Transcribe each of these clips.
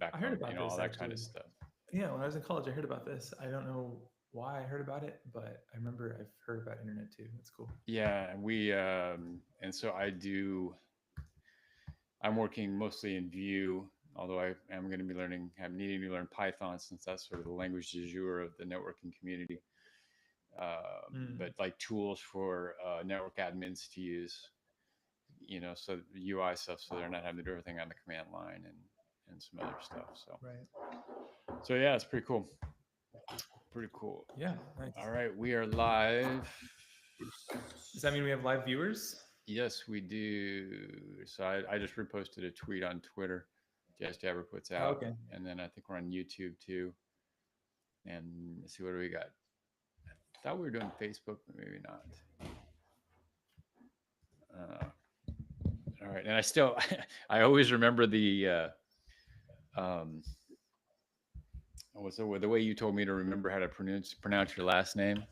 I heard backbone, about all this that kind of actually. stuff. Yeah, when I was in college, I heard about this. I don't know why I heard about it, but I remember I've heard about internet too. That's cool. Yeah, and so I'm working mostly in Vue, although I am going to be I'm needing to learn Python since that's sort of the language du jour of the networking community. Mm. But like tools for network admins to use, so UI stuff, so they're not having to do everything on the command line and some other stuff. Right. So yeah, it's pretty cool. Pretty cool. Yeah, nice. All right, we are live. Does that mean we have live viewers? Yes, we do. So I just reposted a tweet on Twitter. Jazz Jabber puts Oh, out, okay. and then I think we're on YouTube too. And let's see, what do we got? I thought we were doing Facebook, but maybe not. Uh, all right, and I still, I always remember um, what's the way you told me to remember how to pronounce your last name.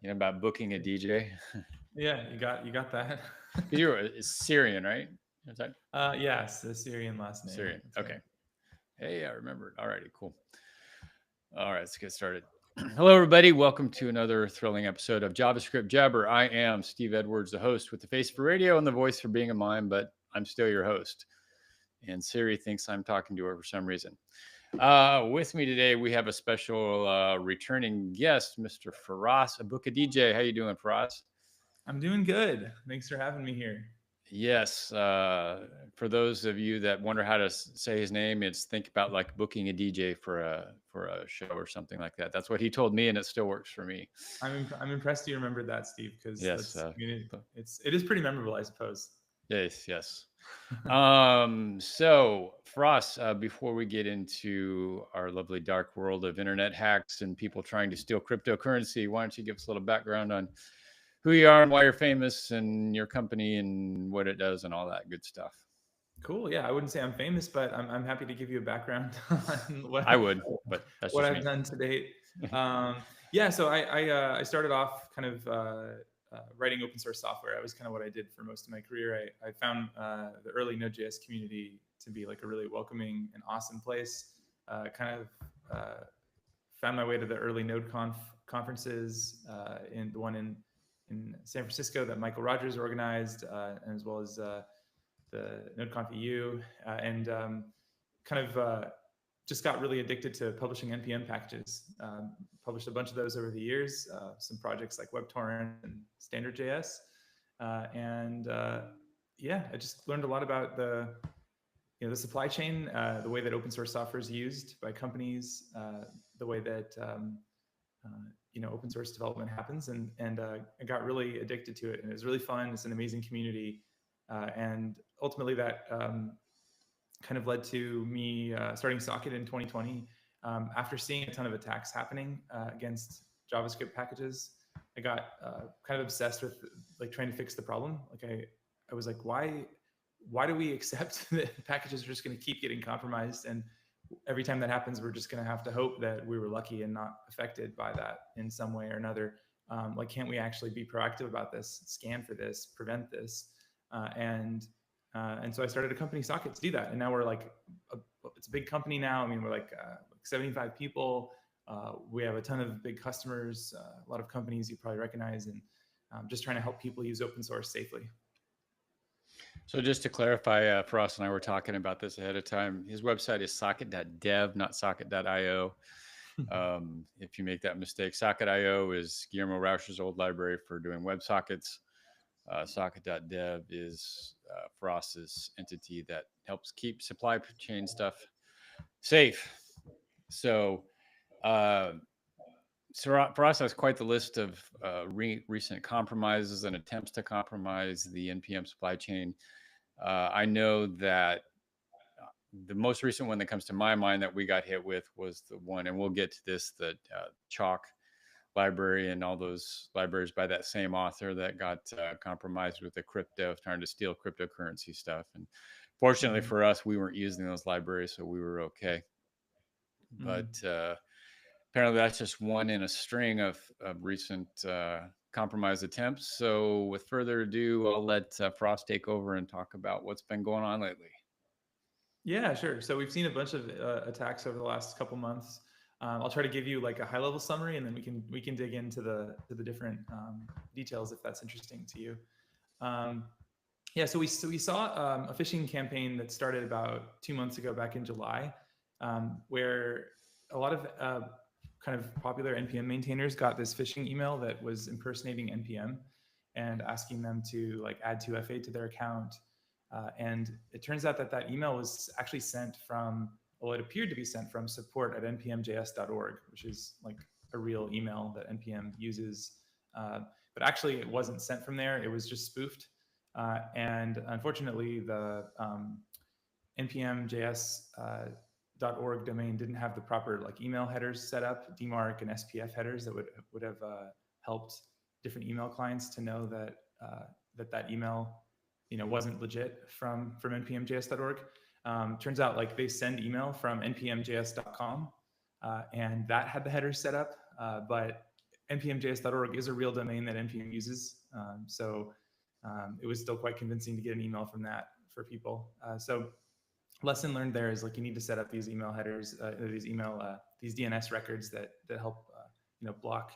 About booking a DJ. Yeah, you got that. Because you're Syrian, right? Is that Yes, the Syrian last name. Syrian? That's Okay. right. Hey, I remembered. All righty, cool. All right, let's get started. Hello, everybody. Welcome to another thrilling episode of JavaScript Jabber. I am Steve Edwards, the host with the face for radio and the voice for being a mime, but I'm still your host. And Siri thinks I'm talking to her for some reason. With me today, we have a special returning guest, Mr. Faraz Abuka DJ. How you doing, Faraz? I'm doing good. Thanks for having me here. Yes. For those of you that wonder how to say his name, it's think about like booking a DJ for a show or something like that. That's what he told me, and it still works for me. I'm impressed you remembered that, Steve, because Yes. that's I mean it is pretty memorable, I suppose. Yes. Yes. So for us, before we get into our lovely dark world of internet hacks and people trying to steal cryptocurrency, why don't you give us a little background on who you are and why you're famous and your company and what it does and all that good stuff? Cool. Yeah, I wouldn't say I'm famous, but I'm happy to give you a background on I would, but that's what just I've me. done to date. Yeah, so I started off kind of writing open source software. That was kind of what I did for most of my career. I found the early Node.js community to be like a really welcoming and awesome place. Kind of found my way to the early NodeConf conferences, in the one in San Francisco that Michael Rogers organized, and as well as the NodeConf EU, and kind of just got really addicted to publishing NPM packages. Published a bunch of those over the years, some projects like WebTorrent and Standard.js, and yeah, I just learned a lot about the supply chain, the way that open source software is used by companies, the way that open source development happens, and I got really addicted to it, and it was really fun. It's an amazing community, and ultimately that kind of led to me starting Socket in 2020. After seeing a ton of attacks happening against JavaScript packages, I got kind of obsessed with like trying to fix the problem. Like I was like, why do we accept that packages are just going to keep getting compromised, and every time that happens, we're just going to have to hope that we were lucky and not affected by that in some way or another. Like, can't we actually be proactive about this, scan for this, prevent this? And so I started a company, Socket, to do that. And now we're like, it's a big company now. I mean, we're like 75 people. We have a ton of big customers, a lot of companies you probably recognize, and just trying to help people use open source safely. So just to clarify, Frost and I were talking about this ahead of time. His website is socket.dev, not socket.io. If you make that mistake, socket.io is Guillermo Rausch's old library for doing WebSockets. Socket.dev is Frost's entity that helps keep supply chain stuff safe. So, uh, Frost has quite the list of recent compromises and attempts to compromise the NPM supply chain. I know that the most recent one that comes to my mind that we got hit with was the one, and we'll get to this, the Chalk library and all those libraries by that same author that got compromised with the crypto, trying to steal cryptocurrency stuff. And fortunately Mm-hmm. for us, we weren't using those libraries, so we were okay. But apparently, that's just one in a string of recent compromise attempts. So, with further ado, I'll let Frost take over and talk about what's been going on lately. Yeah, sure. So we've seen a bunch of attacks over the last couple months. I'll try to give you like a high level summary, and then we can dig into the different details if that's interesting to you. Um, yeah, so we saw a phishing campaign that started about 2 months ago, back in July, where a lot of kind of popular NPM maintainers got this phishing email that was impersonating NPM and asking them to like add 2FA to their account. And it turns out that that email was actually sent from, well, it appeared to be sent from support@npmjs.org, which is like a real email that NPM uses. But actually, it wasn't sent from there. It was just spoofed. And unfortunately, the npmjs.org domain didn't have the proper like email headers set up, DMARC and SPF headers that would have helped different email clients to know that that email wasn't legit from npmjs.org. Turns out like they send email from npmjs.com, and that had the headers set up, but npmjs.org is a real domain that npm uses, so it was still quite convincing to get an email from that for people. So lesson learned there is like you need to set up these email headers, these DNS records that help block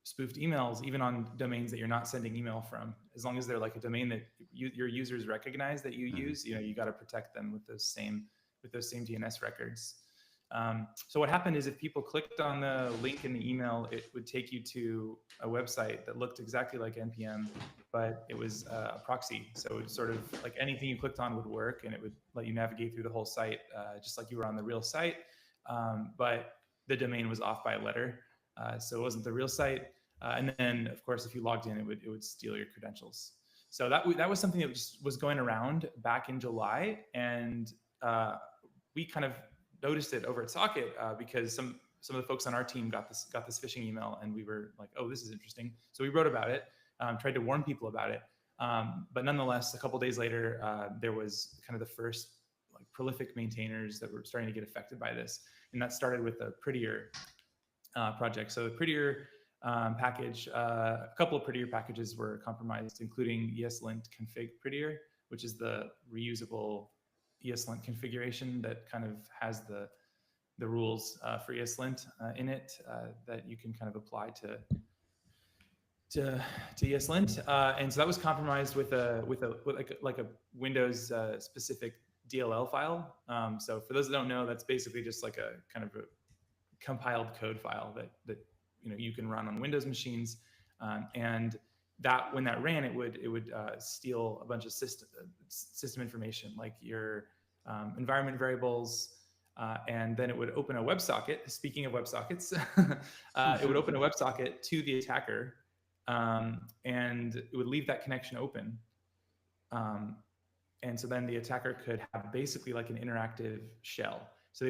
spoofed emails, even on domains that you're not sending email from. As long as they're like a domain that your users recognize that you use, you got to protect them with those same DNS records. So what happened is if people clicked on the link in the email, it would take you to a website that looked exactly like NPM, but it was a proxy. So it sort of like anything you clicked on would work, and it would let you navigate through the whole site, just like you were on the real site. But the domain was off by a letter, so it wasn't the real site. And then, of course, if you logged in, it would steal your credentials. So that was something that just was going around back in July, and we kind of noticed it over at Socket because some of the folks on our team got this phishing email, and we were like, oh, this is interesting. So we wrote about it, tried to warn people about it. But nonetheless, a couple days later, there was kind of the first like prolific maintainers that were starting to get affected by this, and that started with the Prettier project. So the Prettier package, a couple of Prettier packages were compromised, including ESLint config Prettier, which is the reusable ESLint configuration that kind of has the rules for ESLint in it that you can kind of apply to ESLint, and so that was compromised with a Windows specific DLL file. So for those that don't know, that's basically just like a kind of a compiled code file that you can run on Windows machines, and that when that ran, it would steal a bunch of system information like your environment variables, and then it would open a WebSocket. Speaking of WebSockets, it would open a WebSocket to the attacker, and it would leave that connection open. And so then the attacker could have basically like an interactive shell. So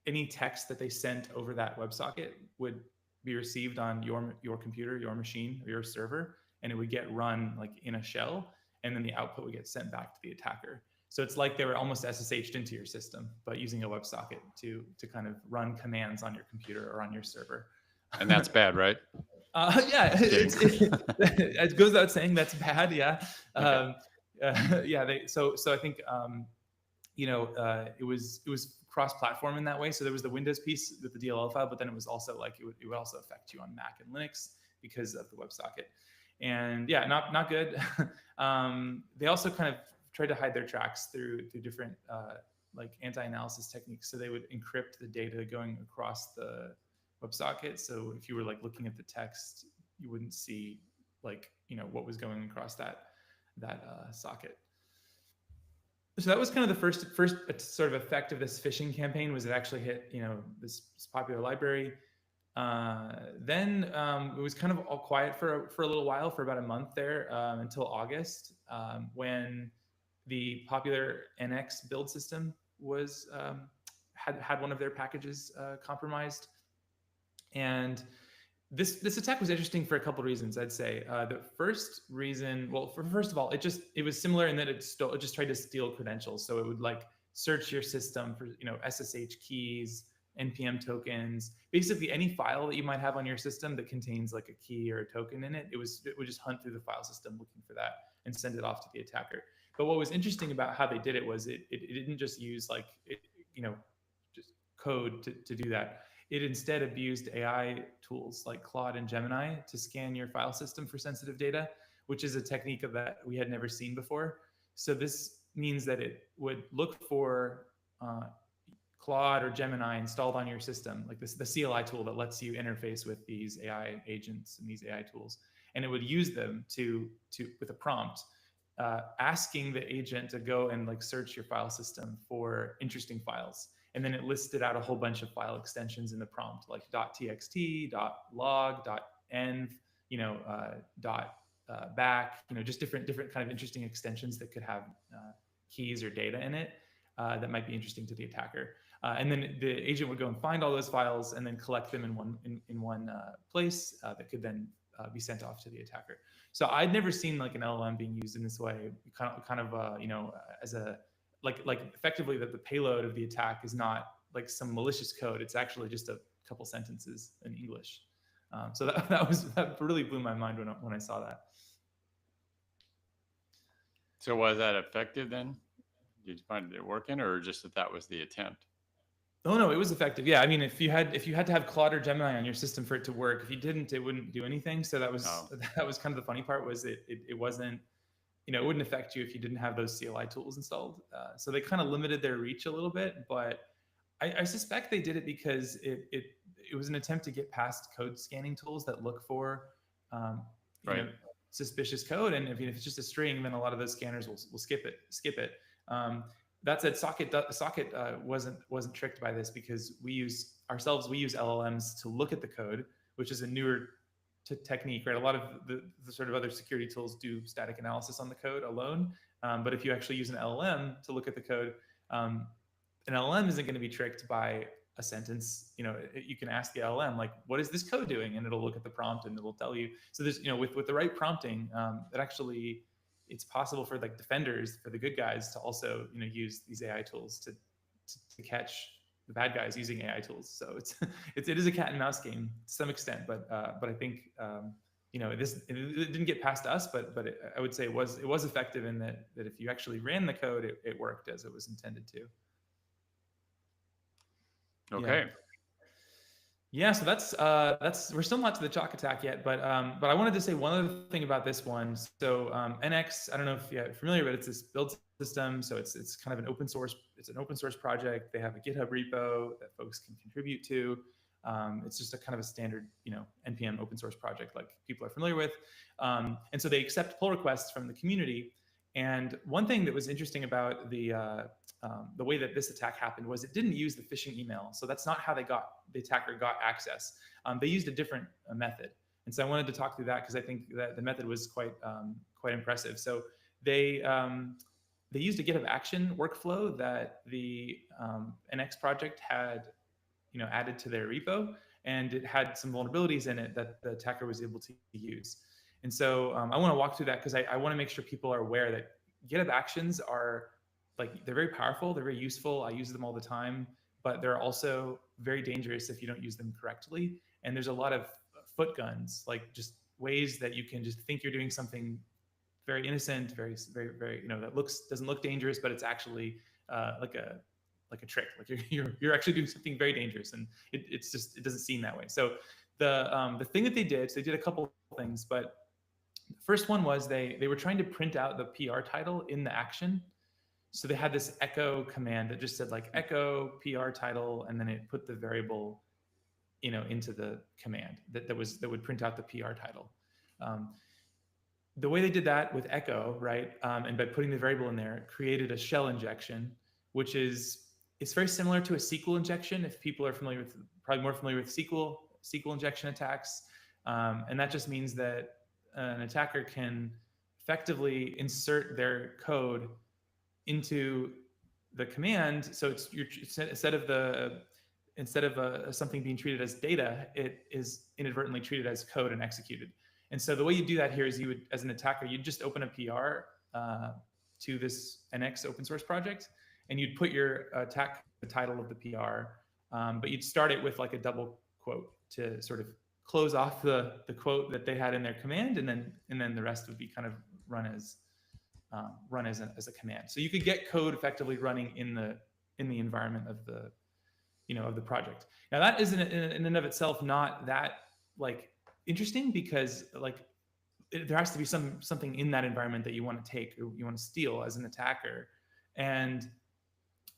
any text that they sent over that WebSocket would be received on your computer, your machine, or your server, and it would get run like in a shell, and then the output would get sent back to the attacker. So it's like they were almost SSH'd into your system, but using a WebSocket to kind of run commands on your computer or on your server. And that's bad, right? Yeah, it goes without saying that's bad. Yeah, Okay. yeah. So I think it was cross-platform in that way. So there was the Windows piece with the DLL file, but then it was also like it would also affect you on Mac and Linux because of the WebSocket. And yeah, not good. They also kind of tried to hide their tracks through different like anti-analysis techniques. So they would encrypt the data going across the WebSocket. So if you were like looking at the text, you wouldn't see like what was going across that socket. So that was kind of the first sort of effect of this phishing campaign, was it actually hit this popular library. Then it was kind of all quiet for a little while, for about a month there, until August, when the popular NX build system was had one of their packages compromised. And this attack was interesting for a couple of reasons, I'd say. The first reason, first of all, it was similar in that it just tried to steal credentials. So it would like search your system for SSH keys, NPM tokens, basically any file that you might have on your system that contains like a key or a token in it. It would just hunt through the file system looking for that and send it off to the attacker. But what was interesting about how they did it was it didn't just use like you know just code to do that. It instead abused AI tools like Claude and Gemini to scan your file system for sensitive data, which is a technique that we had never seen before. So this means that it would look for Claude or Gemini installed on your system, like this, the CLI tool that lets you interface with these AI agents and these AI tools, and it would use them to with a prompt, asking the agent to go and like search your file system for interesting files, and then it listed out a whole bunch of file extensions in the prompt, like .txt, .log, .env, .back, just different kind of interesting extensions that could have keys or data in it that might be interesting to the attacker. And then the agent would go and find all those files and then collect them in one place that could then be sent off to the attacker. So I'd never seen like an LLM being used in this way, kind of as a like effectively that the payload of the attack is not like some malicious code. It's actually just a couple sentences in English. So that really blew my mind when I saw that. So was that effective then? Did you find it working, or just that was the attempt? Oh no, it was effective. Yeah, I mean, if you had to have Claude or Gemini on your system for it to work, if you didn't, it wouldn't do anything. So that was kind of the funny part, was it wasn't, it wouldn't affect you if you didn't have those CLI tools installed. So they kind of limited their reach a little bit, but I suspect they did it because it was an attempt to get past code scanning tools that look for suspicious code, and if it's just a string, then a lot of those scanners will skip it. That said, Socket wasn't tricked by this, because we use LLMs to look at the code, which is a newer technique, right? A lot of the sort of other security tools do static analysis on the code alone, but if you actually use an LLM to look at the code, an LLM isn't going to be tricked by a sentence. You can ask the LLM, like, what is this code doing, and it'll look at the prompt and it'll tell you. So there's, with the right prompting, that actually, it's possible for like defenders, for the good guys, to also use these AI tools to catch the bad guys using AI tools. So it is a cat and mouse game to some extent, but I think it didn't get past us, but I would say it was effective in that if you actually ran the code, it worked as it was intended to. Okay. Yeah, so that's we're still not to the chalk attack yet, but I wanted to say one other thing about this one. So NX, I don't know if you're familiar, but it's this build system. So it's kind of an open source project. They have a GitHub repo that folks can contribute to. It's just a kind of a standard npm open source project like people are familiar with, and so they accept pull requests from the community. And one thing that was interesting about the way that this attack happened was it didn't use the phishing email. So that's not how the attacker got access. They used a different method. And so I wanted to talk through that, because I think that the method was quite impressive. So they used a GitHub action workflow that the NX project had added to their repo, and it had some vulnerabilities in it that the attacker was able to use. And so I want to walk through that, because I want to make sure people are aware that GitHub actions are they're very powerful, they're very useful. I use them all the time, but they're also very dangerous if you don't use them correctly. And there's a lot of foot guns, like just ways that you can just think you're doing something very innocent, very, very, very, that doesn't look dangerous, but it's actually like a trick. Like you're actually doing something very dangerous, and it doesn't seem that way. So the thing that they did a couple things, but the first one was they were trying to print out the PR title in the action. So they had this echo command that just said like echo PR title, and then it put the variable, into the command that would print out the PR title. The way they did that with echo, right, and by putting the variable in there, created a shell injection, which it's very similar to a SQL injection. If people are probably more familiar with SQL injection attacks, and that just means that an attacker can effectively insert their code into the command. So it's instead of something being treated as data, it is inadvertently treated as code and executed. And so the way you do that here is you would, as an attacker, you'd just open a PR to this NX open source project, and you'd put your attack the title of the PR, but you'd start it with like a double quote to sort of close off the quote that they had in their command, and then the rest would be kind of run as run as a command. So you could get code effectively running in the environment of the of the project. Now that is in and of itself not that like interesting, because like there has to be something in that environment that you want to take or you want to steal as an attacker. And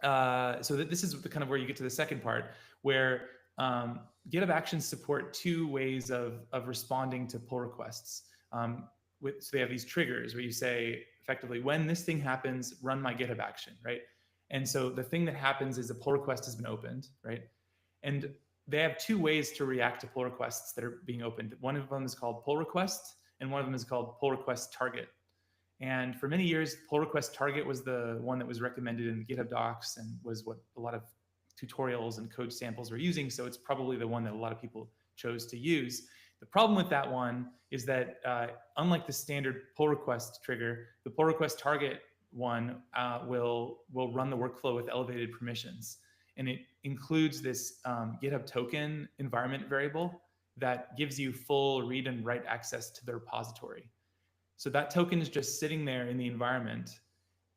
so this is the kind of where you get to the second part, where GitHub Actions support two ways of responding to pull requests. So they have these triggers where you say effectively, when this thing happens, run my GitHub action, right? And so the thing that happens is a pull request has been opened, right? And they have two ways to react to pull requests that are being opened. One of them is called pull request, and one of them is called pull request target. And for many years, pull request target was the one that was recommended in the GitHub docs and was what a lot of tutorials and code samples were using. So it's probably the one that a lot of people chose to use. The problem with that one is that unlike the standard pull request trigger, the pull request target one will run the workflow with elevated permissions. And it includes this GitHub token environment variable that gives you full read and write access to the repository. So that token is just sitting there in the environment.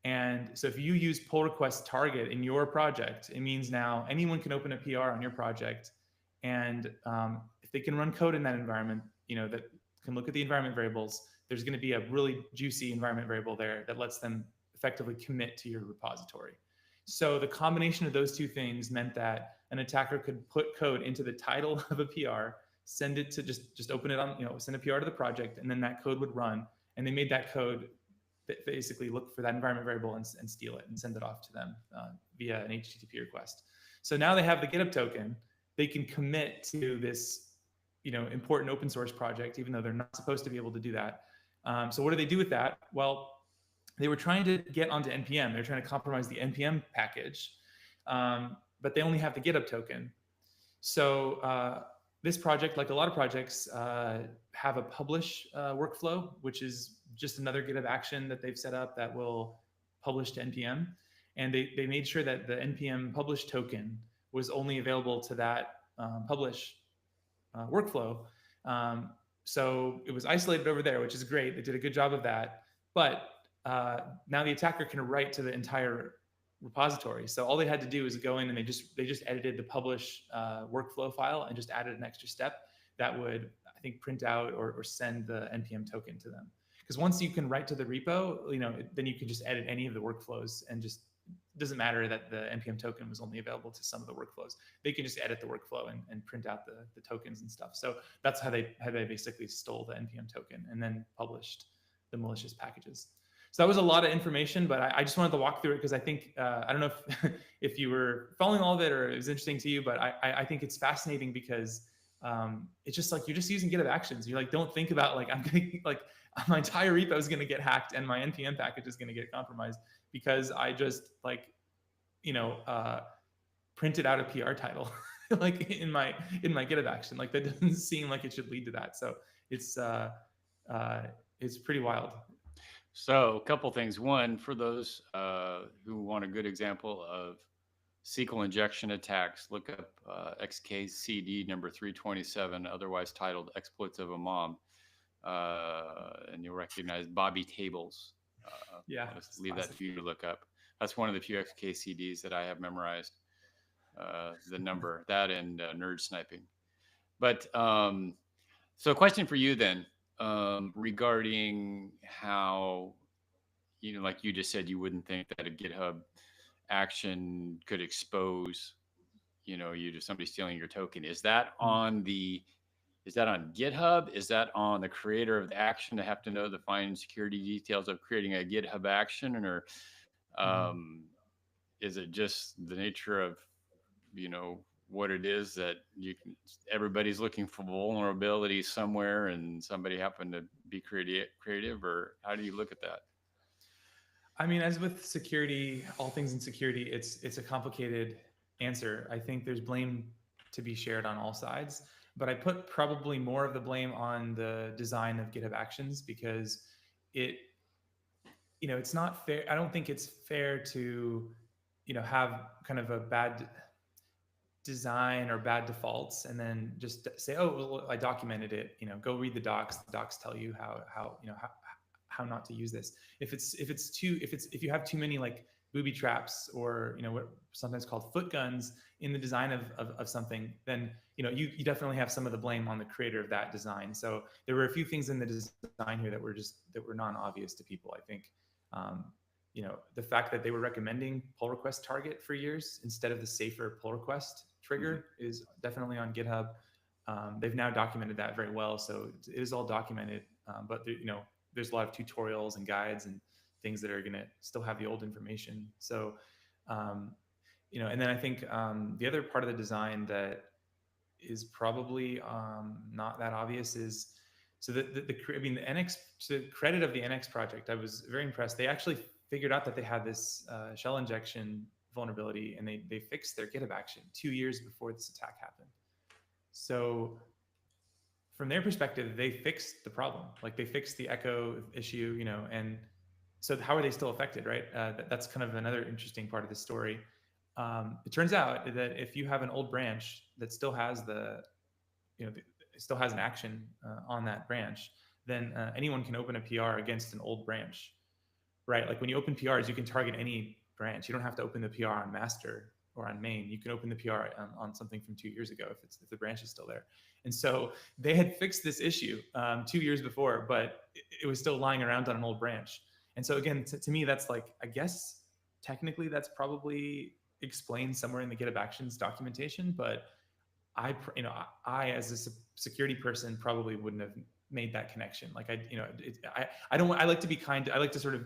And so if you use pull request target in your project, it means now anyone can open a PR on your project. And if they can run code in that environment, that can look at the environment variables, there's going to be a really juicy environment variable there that lets them effectively commit to your repository. So the combination of those two things meant that an attacker could put code into the title of a PR, send it to just open it on, send a PR to the project, and then that code would run. And they made that code basically look for that environment variable and steal it and send it off to them via an HTTP request. So now they have the GitHub token. They can commit to this, important open source project, even though they're not supposed to be able to do that. So what do they do with that? Well, they were trying to get onto NPM. They're trying to compromise the NPM package, but they only have the GitHub token. So this project, like a lot of projects, have a publish workflow, which is just another GitHub action that they've set up that will publish to NPM. And they made sure that the NPM publish token was only available to that publish workflow. So it was isolated over there, which is great. They did a good job of that. But now the attacker can write to the entire repository. So all they had to do is go in and they just edited the publish workflow file and just added an extra step that would, I think, print out or send the NPM token to them. Because once you can write to the repo, then you can just edit any of the workflows, and just it doesn't matter that the NPM token was only available to some of the workflows. They can just edit the workflow and print out the tokens and stuff. So that's how they basically stole the NPM token and then published the malicious packages. So that was a lot of information, but I just wanted to walk through it because I think, I don't know if, if you were following all of it or it was interesting to you, but I think it's fascinating because it's just like, you're just using GitHub Actions. You're like, don't think about like, I'm going to like, my entire repo is going to get hacked and my NPM package is going to get compromised because I just like, printed out a PR title like in my GitHub action. Like that doesn't seem like it should lead to that. So it's pretty wild. So a couple things. One, for those who want a good example of SQL injection attacks, look up XKCD number 327, otherwise titled Exploits of a Mom, and you'll recognize Bobby Tables. Yeah, I'll just leave that for you to look up. That's one of the few XKCDs that I have memorized, the number, that and nerd sniping. But so a question for you then. Regarding how, like you just said, you wouldn't think that a GitHub action could expose, you to somebody stealing your token. Is that on GitHub? Is that on the creator of the action to have to know the fine security details of creating a GitHub action, or is it just the nature of, what it is that everybody's looking for vulnerabilities somewhere and somebody happened to be creative, or how do you look at that? I mean, as with security, all things in security, it's a complicated answer. I think there's blame to be shared on all sides, but I put probably more of the blame on the design of GitHub Actions because it's not fair. I don't think it's fair to, have kind of a bad design or bad defaults and then just say, oh, well, I documented it, go read the docs. The docs tell you how how not to use this. If you have too many like booby traps, or what sometimes called foot guns in the design of something, then you definitely have some of the blame on the creator of that design. So there were a few things in the design here that were non-obvious to people, I think. um, the fact that they were recommending pull request target for years instead of the safer pull request trigger is definitely on GitHub. They've now documented that very well, so it is all documented. But there's a lot of tutorials and guides and things that are going to still have the old information. So, and then I think the other part of the design that is probably not that obvious is, so the NX, to the credit of the NX project, I was very impressed. They actually figured out that they had this shell injection vulnerability, and they fixed their GitHub action 2 years before this attack happened. So from their perspective, they fixed the problem. Like, they fixed the echo issue, and so how are they still affected, right? That's kind of another interesting part of the story. It turns out that if you have an old branch that still has still has an action on that branch, then anyone can open a PR against an old branch, right? Like, when you open PRs, you can target any branch. You don't have to open the PR on master or on main. You can open the PR on something from 2 years ago if the branch is still there. And so they had fixed this issue 2 years before, but it was still lying around on an old branch. And so again, to me, that's like, I guess technically that's probably explained somewhere in the GitHub Actions documentation, but I as a security person probably wouldn't have made that connection. Like, I like to be kind. I like to sort of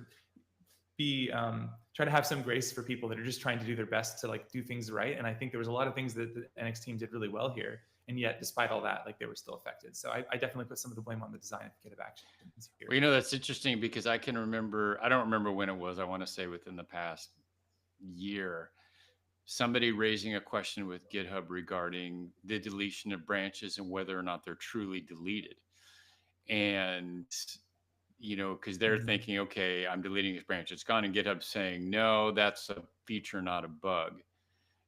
be try to have some grace for people that are just trying to do their best to like do things right. And I think there was a lot of things that the NX team did really well here, and yet despite all that, like, they were still affected. So I definitely put some of the blame on the design of GitHub Actions here. Well, that's interesting, because I don't remember when it was. I want to say within the past year, somebody raising a question with GitHub regarding the deletion of branches and whether or not they're truly deleted. And, because they're thinking, okay, I'm deleting this branch, it's gone, and GitHub saying, no, that's a feature, not a bug.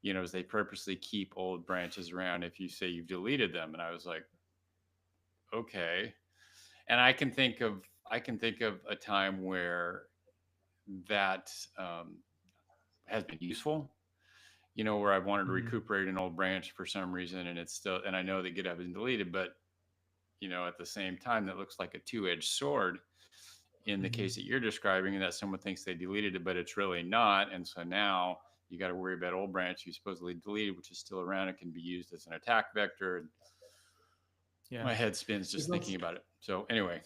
As they purposely keep old branches around if you say you've deleted them. And I was like, okay. And I can think of a time where that has been useful, where I wanted to recuperate an old branch for some reason, and it's still, and I know that GitHub isn't deleted, but at the same time, that looks like a two-edged sword in the case that you're describing, and that someone thinks they deleted it, but it's really not. And so now you got to worry about old branch you supposedly deleted, which is still around. It can be used as an attack vector. Yeah, my head spins just thinking about it. So anyway,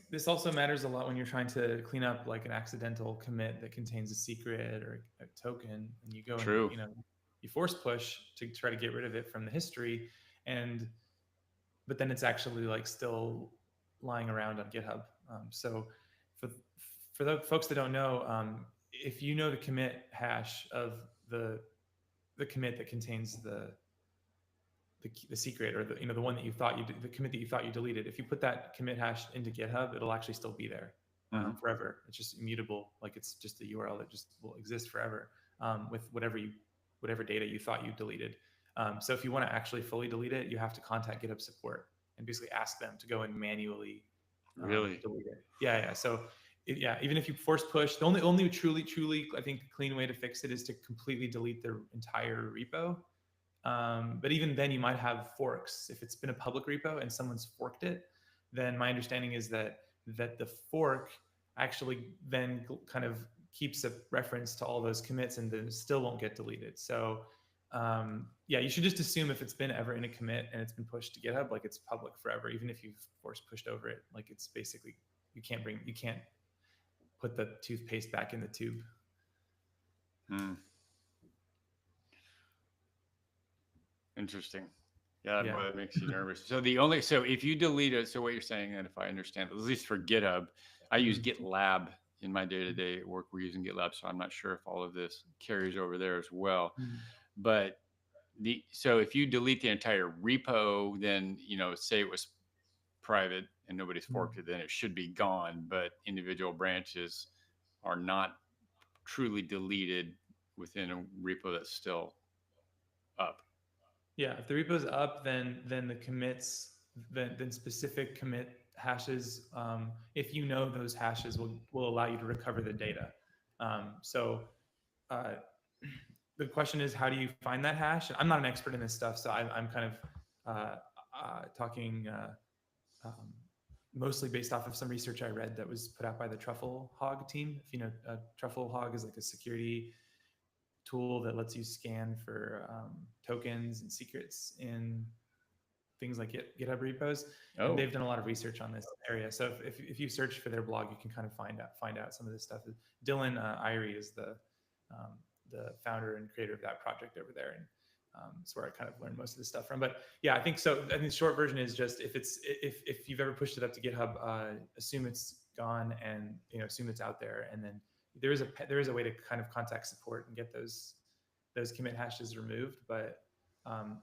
this also matters a lot when you're trying to clean up like an accidental commit that contains a secret or a token, and you go and you force push to try to get rid of it from the history, but then it's actually like still lying around on GitHub. So for the folks that don't know, if you know the commit hash of the commit that contains the secret, or the one that you thought the commit that you thought you deleted, if you put that commit hash into GitHub, it'll actually still be there forever. It's just immutable. Like, it's just a URL that just will exist forever with whatever data you thought you deleted. So if you want to actually fully delete it, you have to contact GitHub support and basically ask them to go and manually delete it. Yeah. So even if you force push, the only truly I think clean way to fix it is to completely delete the entire repo. But even then, you might have forks. If it's been a public repo and someone's forked it, then my understanding is that the fork actually then kind of keeps a reference to all those commits, and then still won't get deleted. So you should just assume if it's been ever in a commit and it's been pushed to GitHub, like, it's public forever, even if you've force pushed over it. Like, it's basically, you can't put the toothpaste back in the tube. Interesting. Yeah, boy, that makes you nervous. So if you delete it, so what you're saying, and if I understand, at least for GitHub, I use GitLab in my day-to-day work. We're using GitLab, so I'm not sure if all of this carries over there as well. But so if you delete the entire repo, then, say it was private and nobody's forked it, then it should be gone. But individual branches are not truly deleted within a repo that's still up. Yeah, if the repo is up, then the commits, then specific commit hashes, if you know those hashes will allow you to recover the data. So uh, the question is, how do you find that hash? I'm not an expert in this stuff, so I'm kind of talking um, mostly based off of some research I read that was put out by the Truffle Hog team. If you know, Truffle Hog is like a security tool that lets you scan for tokens and secrets in things like GitHub repos, and they've done a lot of research on this area. So if you search for their blog, you can kind of find out some of this stuff. Dylan Irie is the founder and creator of that project over there, and it's where I kind of learned most of this stuff from. But yeah, I think so. I think the short version is just if you've ever pushed it up to GitHub, assume it's gone, and assume it's out there, and then there is a way to kind of contact support and get those commit hashes removed. But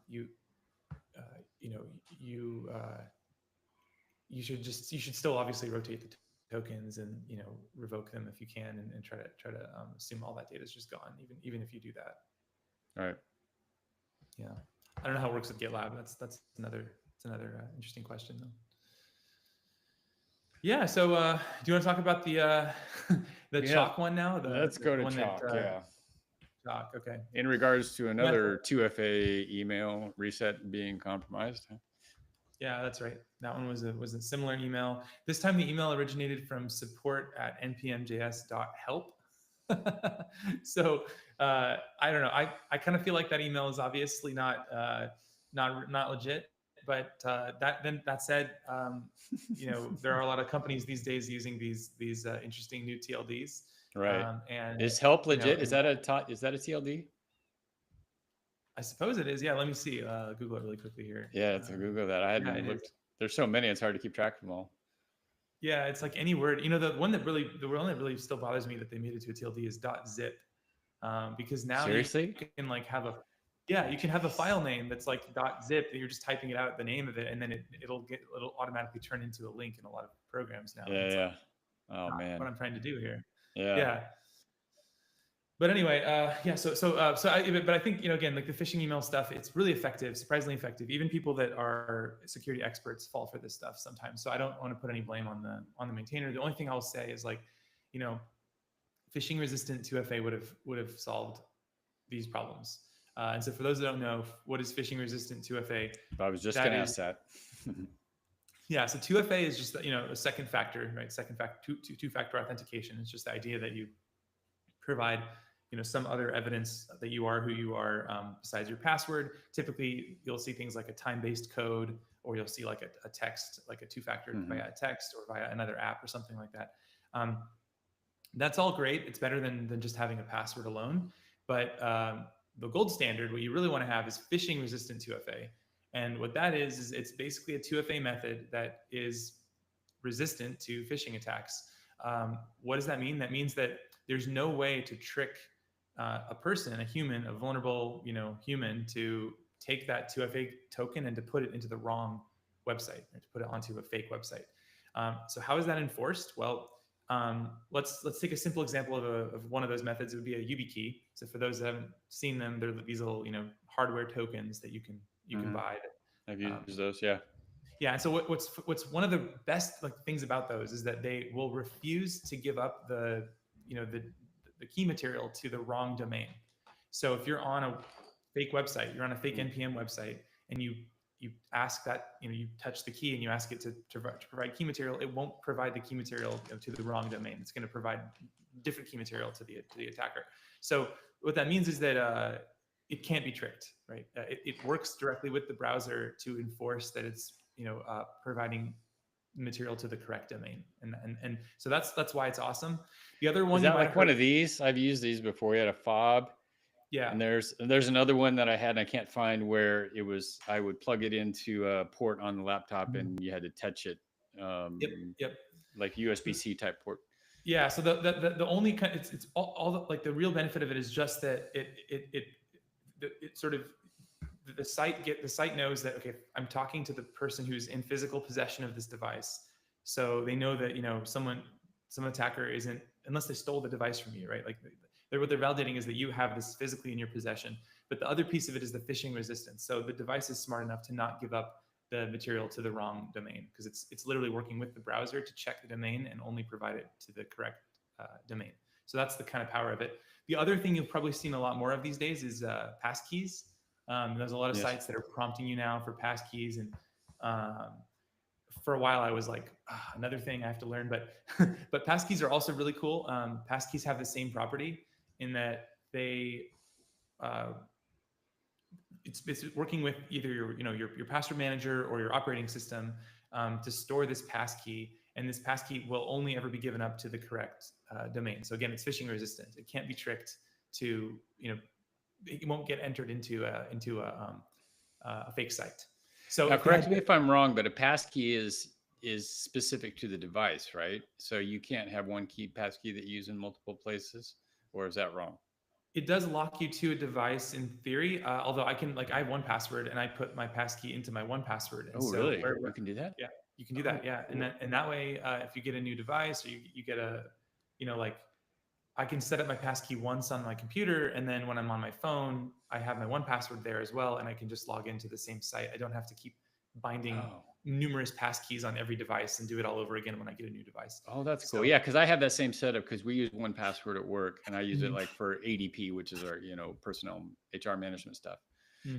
you should still obviously rotate the tokens and revoke them if you can, and try to assume all that data is just gone, even if you do that. Right. Yeah, I don't know how it works with GitLab. That's another interesting question though. Yeah. So do you want to talk about the Chalk one now? Let's go to Chalk. Yeah. Chalk. Okay. In regards to another 2FA email reset being compromised. Yeah, that's right. That one was a similar email. This time the email originated from support@npmjs.help. So I don't know. I kind of feel like that email is obviously not legit. But that said, there are a lot of companies these days using these interesting new TLDs. Right. And is help legit? Is that a TLD? I suppose it is. Yeah. Let me see. Google it really quickly here. Yeah, it's a Google that I hadn't looked. There's so many, it's hard to keep track of them all. Yeah, it's like any word. The one that really still bothers me that they made it to a TLD is .zip, because now seriously you can like have you can have a file name that's like .zip that you're just typing it out, the name of it, and then it'll automatically turn into a link in a lot of programs now. Yeah. Oh man, what I'm trying to do here. Yeah. But anyway, but I think, again, like the phishing email stuff, it's really effective, surprisingly effective. Even people that are security experts fall for this stuff sometimes. So I don't want to put any blame on the maintainer. The only thing I'll say is like, phishing resistant 2FA would have solved these problems. And so for those that don't know, what is phishing resistant 2FA? I was just going to ask that. Yeah, so 2FA is just a second factor, right? Second factor, two-factor authentication. It's just the idea that you provide some other evidence that you are who you are, besides your password. Typically, you'll see things like a time-based code, or you'll see like a text, like a two-factor via a text or via another app or something like that. That's all great. It's better than just having a password alone. But the gold standard, what you really want to have is phishing-resistant 2FA. And what that is it's basically a 2FA method that is resistant to phishing attacks. What does that mean? That means that there's no way to trick a person, a vulnerable, human, to take that 2FA token and to put it into the wrong website, or to put it onto a fake website. So how is that enforced? Well, let's take a simple example of one of those methods. It would be a YubiKey. So for those that haven't seen them, they're these little, hardware tokens that you can buy. I've used those, yeah. Yeah, and so what's one of the best things about those is that they will refuse to give up the key material to the wrong domain. So if you're on a fake website, you're on a fake NPM website, and you ask that, you touch the key and you ask it to provide key material, it won't provide the key material to the wrong domain. It's going to provide different key material to the attacker. So what that means is that it can't be tricked, right? It works directly with the browser to enforce that it's providing material to the correct domain, and so that's why it's awesome. The other one, is that like one of these? I've used these before. You had a fob. Yeah. And there's another one that I had, and I can't find where it was. I would plug it into a port on the laptop, and you had to touch it. Yep. Like USB-C type port. Yeah. So the only it's all the real benefit of it is just that it sort of the site knows that, okay, I'm talking to the person who's in physical possession of this device, so they know that some attacker isn't, unless they stole the device from you, right? Like what they're validating is that you have this physically in your possession. But the other piece of it is the phishing resistance. So the device is smart enough to not give up the material to the wrong domain, because it's literally working with the browser to check the domain and only provide it to the correct domain. So that's the kind of power of it. The other thing you've probably seen a lot more of these days is passkeys. There's a lot of Yes. sites that are prompting you now for passkeys, and for a while I was like, another thing I have to learn, but but passkeys are also really cool. Passkeys have the same property in that they it's working with either your password manager or your operating system to store this passkey, and this passkey will only ever be given up to the correct domain. So again, it's phishing resistant. It can't be tricked to, it won't get entered into a fake site. So Now, correct me if I'm wrong, but a passkey is specific to the device, right? So you can't have one key passkey that you use in multiple places, or is that wrong? it does lock you to a device in theory. Although I have 1Password, and I put my passkey into my 1Password. And Oh, really? You can do that? Yeah, you can do that. Yeah, and that way, if you get a new device, or you get a, I can set up my passkey once on my computer, and then when I'm on my phone, I have my 1Password there as well, and I can just log into the same site. I don't have to keep binding numerous passkeys on every device and do it all over again when I get a new device. Oh, that's cool. Yeah, because I have that same setup, because we use 1Password at work, and I use it like for ADP, which is our personnel HR management stuff,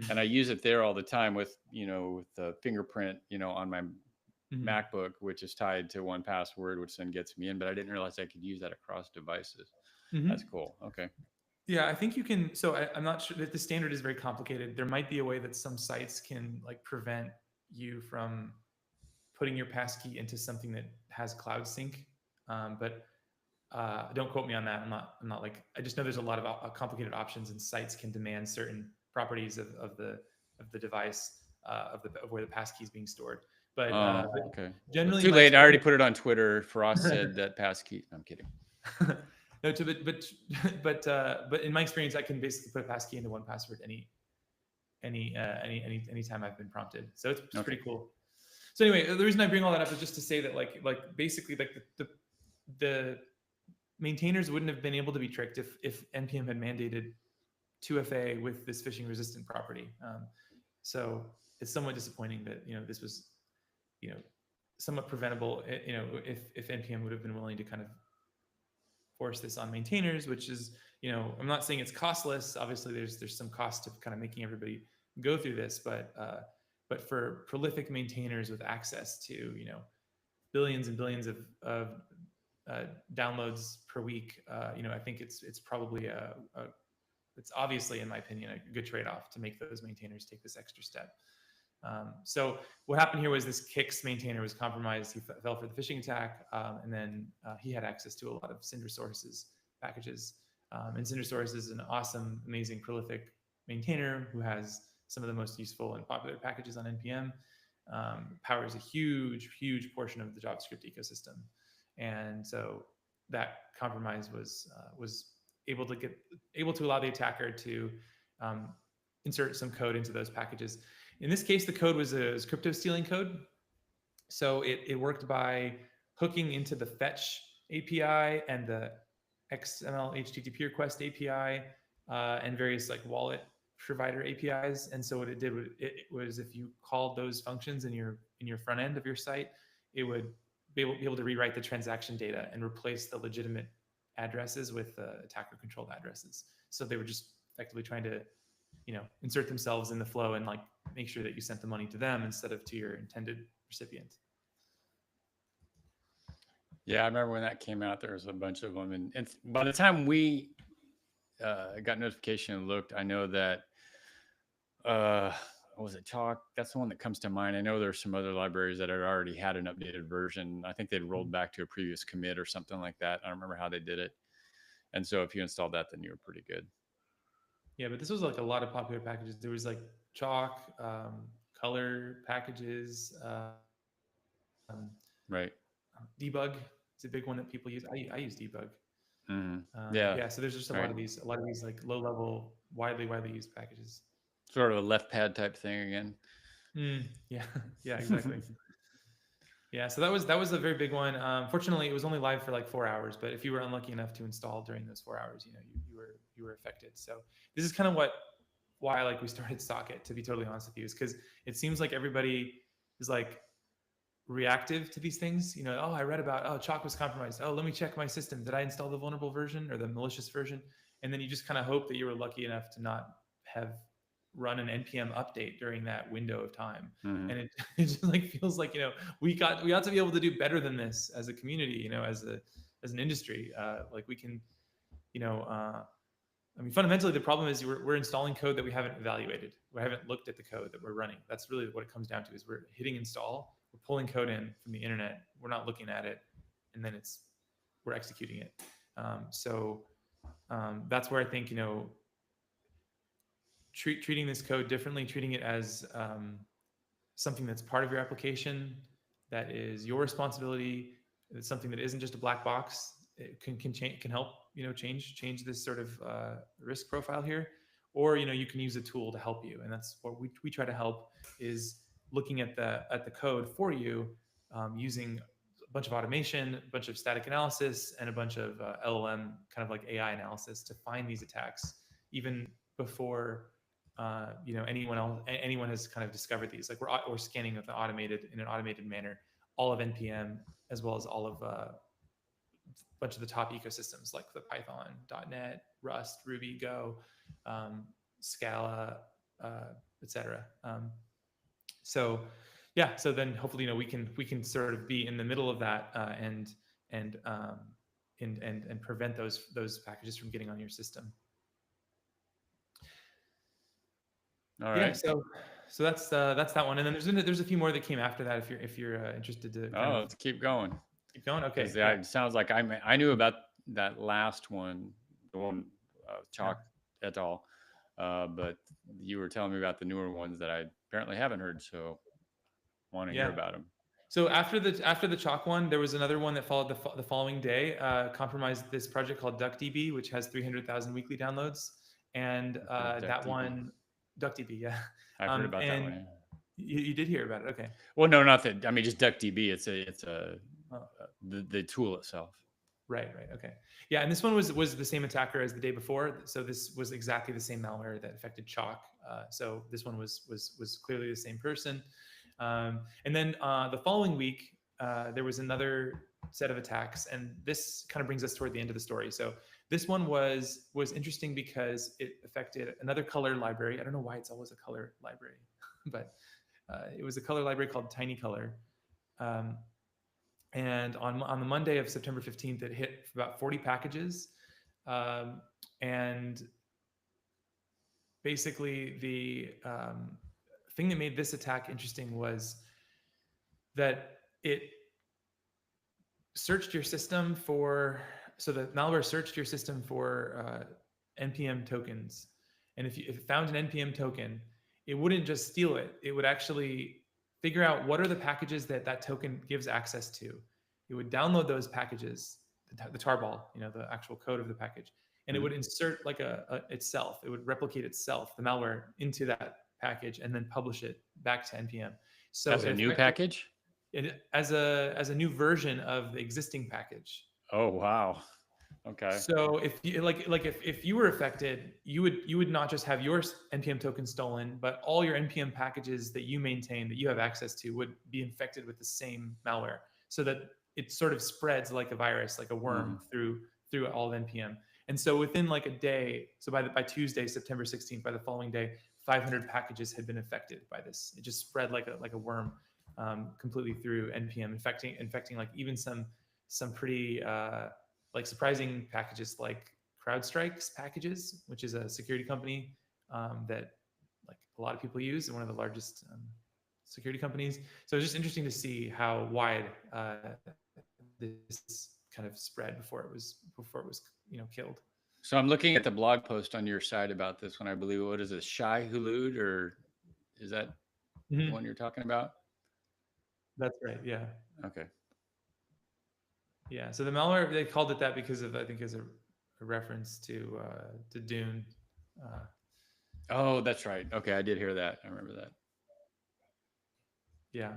and I use it there all the time with with the fingerprint on my MacBook, which is tied to 1Password, which then gets me in. But I didn't realize I could use that across devices. That's cool. Okay. Yeah, I think you can. So I'm not sure that the standard is very complicated. There might be a way that some sites can prevent you from putting your passkey into something that has cloud sync. But don't quote me on that. I'm not I just know there's a lot of complicated options, and sites can demand certain properties of the device, of where the passkey is being stored. But okay. Generally, too late. I already put it on Twitter. Frost said that passkey. I'm kidding. No, but in my experience, I can basically put a passkey into 1Password anytime I've been prompted. So it's pretty cool. So anyway, the reason I bring all that up is just to say that basically the maintainers wouldn't have been able to be tricked if NPM had mandated 2FA with this phishing resistant property. So it's somewhat disappointing that this was somewhat preventable. If NPM would have been willing to kind of force this on maintainers, which is, I'm not saying it's costless. Obviously, there's some cost to kind of making everybody go through this, but for prolific maintainers with access to billions and billions of downloads per week, I think it's probably it's obviously, in my opinion, a good trade-off to make those maintainers take this extra step. So what happened here was this Kix maintainer was compromised. He fell for the phishing attack, and then he had access to a lot of Cinder Sources packages. And Cinder Source is an awesome, amazing, prolific maintainer who has some of the most useful and popular packages on NPM. Powers a huge, huge portion of the JavaScript ecosystem, and so that compromise was able to allow the attacker to insert some code into those packages. In this case, the code was crypto stealing code. So it worked by hooking into the fetch API and the XML HTTP request API and various wallet provider APIs. And so what it did was if you called those functions in your front end of your site, it would be able to rewrite the transaction data and replace the legitimate addresses with attacker controlled addresses. So they were just effectively trying to insert themselves in the flow and make sure that you sent the money to them instead of to your intended recipient. Yeah, I remember when that came out, there was a bunch of them. And by the time we got notification and looked, I know that, was it Chalk? That's the one that comes to mind. I know there's some other libraries that had already had an updated version. I think they'd rolled back to a previous commit or something like that. I don't remember how they did it. And so if you installed that, then you were pretty good. Yeah, but this was a lot of popular packages. There was Chalk, color packages, right. Debug is a big one that people use. I use Debug. Yeah. So there's just a lot of these low level, widely used packages. Sort of a left pad type thing again. Yeah, exactly. Yeah, so that was a very big one. Fortunately, it was only live for 4 hours, but if you were unlucky enough to install during those 4 hours, you were affected. So this is kind of why we started Socket, to be totally honest with you, is because it seems like everybody is like reactive to these things. You know, oh, I read about, oh, Chalk was compromised. Oh, let me check my system. Did I install the vulnerable version or the malicious version? And then you just kind of hope that you were lucky enough to not have run an npm update during that window of time. Mhm. And it just like feels like, you know, we ought to be able to do better than this as a community, you know, as an industry. Like we can, you know, I mean, fundamentally, the problem is we're installing code that we haven't evaluated. We haven't looked at the code that we're running. That's really what it comes down to, is we're hitting install, we're pulling code in from the internet, we're not looking at it, and then we're executing it. That's where I think, you know, treating this code differently, treating it as something that's part of your application, that is your responsibility. It's something that isn't just a black box. It can help, you know, change this sort of risk profile here. Or, you know, you can use a tool to help you, and that's what we try to help, is looking at the code for you, using a bunch of automation, a bunch of static analysis, and a bunch of LLM kind of like AI analysis to find these attacks even before you know, anyone has kind of discovered these. Like we're scanning in an automated manner all of npm, as well as all of a bunch of the top ecosystems like the Python, .NET, Rust, Ruby, Go, Scala, etc. So yeah, so then hopefully, you know, we can sort of be in the middle of that, and prevent those packages from getting on your system. All right. Yeah, so that's that one, and then there's a few more that came after that. If you're interested to kind of Let's keep going. keep going. Okay. It sounds like I knew about that last one, the one Chalk et al. But you were telling me about the newer ones that I apparently haven't heard, so want to hear about them. So after the Chalk one, there was another one that followed the following day, compromised this project called DuckDB, which has 300,000 weekly downloads, and that one. DuckDB, yeah. I've heard about that one. You did hear about it, okay? Well, no, not that. I mean, just DuckDB. It's the tool itself. Right. Okay. Yeah, and this one was the same attacker as the day before. So this was exactly the same malware that affected Chalk. So this one was clearly the same person. And then the following week, there was another set of attacks, and this kind of brings us toward the end of the story. So this one was interesting because it affected another color library. I don't know why it's always a color library, but it was a color library called TinyColor. And on the Monday of September 15th, it hit about 40 packages. And basically the thing that made this attack interesting was that it searched your system for, so the malware searched your system for npm tokens, and if it found an npm token, it wouldn't just steal it. It would actually figure out what are the packages that token gives access to. It would download those packages, the tarball, you know, the actual code of the package, and it would insert like itself. It would replicate itself, the malware, into that package, and then publish it back to npm. So as a new package. As a new version of the existing package. Oh wow. Okay. So if you if you were affected, you would not just have your npm token stolen, but all your npm packages that you maintain, that you have access to, would be infected with the same malware, so that it sort of spreads like a virus, like a worm, through all of npm. And so within like a day, so by Tuesday, September 16th, by the following day, 500 packages had been affected by this. It just spread like a worm, completely through npm, infecting like even some pretty like surprising packages, like CrowdStrike's packages, which is a security company that like a lot of people use, and one of the largest security companies. So it's just interesting to see how wide this kind of spread before it was you know, killed. So I'm looking at the blog post on your site about this one. I believe, what is it, Shai Hulud, or is that the one you're talking about? That's right. Yeah. Okay. Yeah. So the malware, they called it that because of, I think, as a reference to Dune. Oh, that's right. Okay, I did hear that. I remember that. Yeah.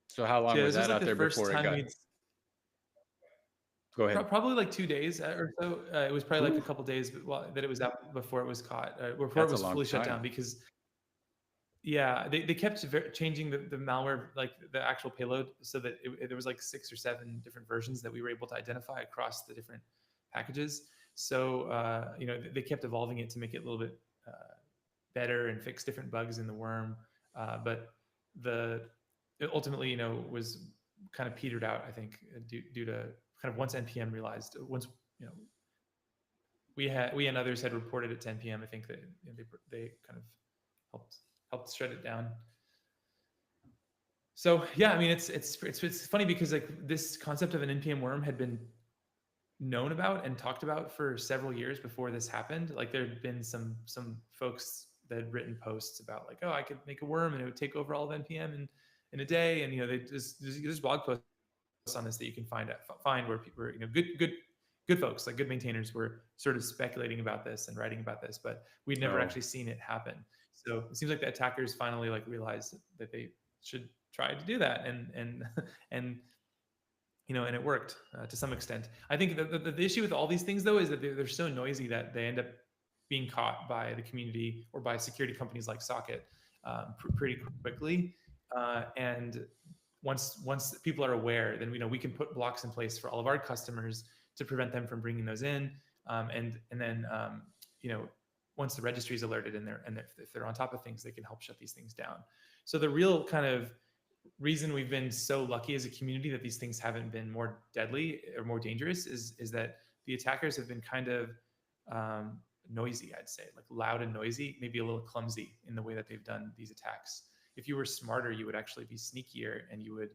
So how long was that out there before it got? Go ahead. Probably like 2 days or so. It was probably like a couple days that it was out before it was caught, before it was fully shut down. Because Yeah, they kept changing the malware, like the actual payload, so that there was like 6 or 7 different versions that we were able to identify across the different packages. So they kept evolving it to make it a little bit better and fix different bugs in the worm. But the it ultimately, was kind of petered out, I think, due to kind of once NPM realized, once you know we and others had reported at 10 p.m. I think that they kind of helped shut it down. So yeah, I mean, it's funny because like this concept of an NPM worm had been known about and talked about for several years before this happened. Like there had been some folks that had written posts about like, oh, I could make a worm and it would take over all of NPM in a day, and they there's blog posts on this that you can find where people, good folks, like good maintainers, were sort of speculating about this and writing about this, but we'd never Oh, actually seen it happen. So it seems like the attackers finally like realized that they should try to do that, and and and it worked to some extent. I think the issue with all these things though is that they're so noisy that they end up being caught by the community or by security companies like Socket pretty quickly. And once people are aware, then we can put blocks in place for all of our customers to prevent them from bringing those in. And then once the registry is alerted and if they're on top of things, they can help shut these things down. So the real kind of reason we've been so lucky as a community that these things haven't been more deadly or more dangerous is that the attackers have been kind of noisy, I'd say, like loud and noisy, maybe a little clumsy in the way that they've done these attacks. If you were smarter, you would actually be sneakier, and you would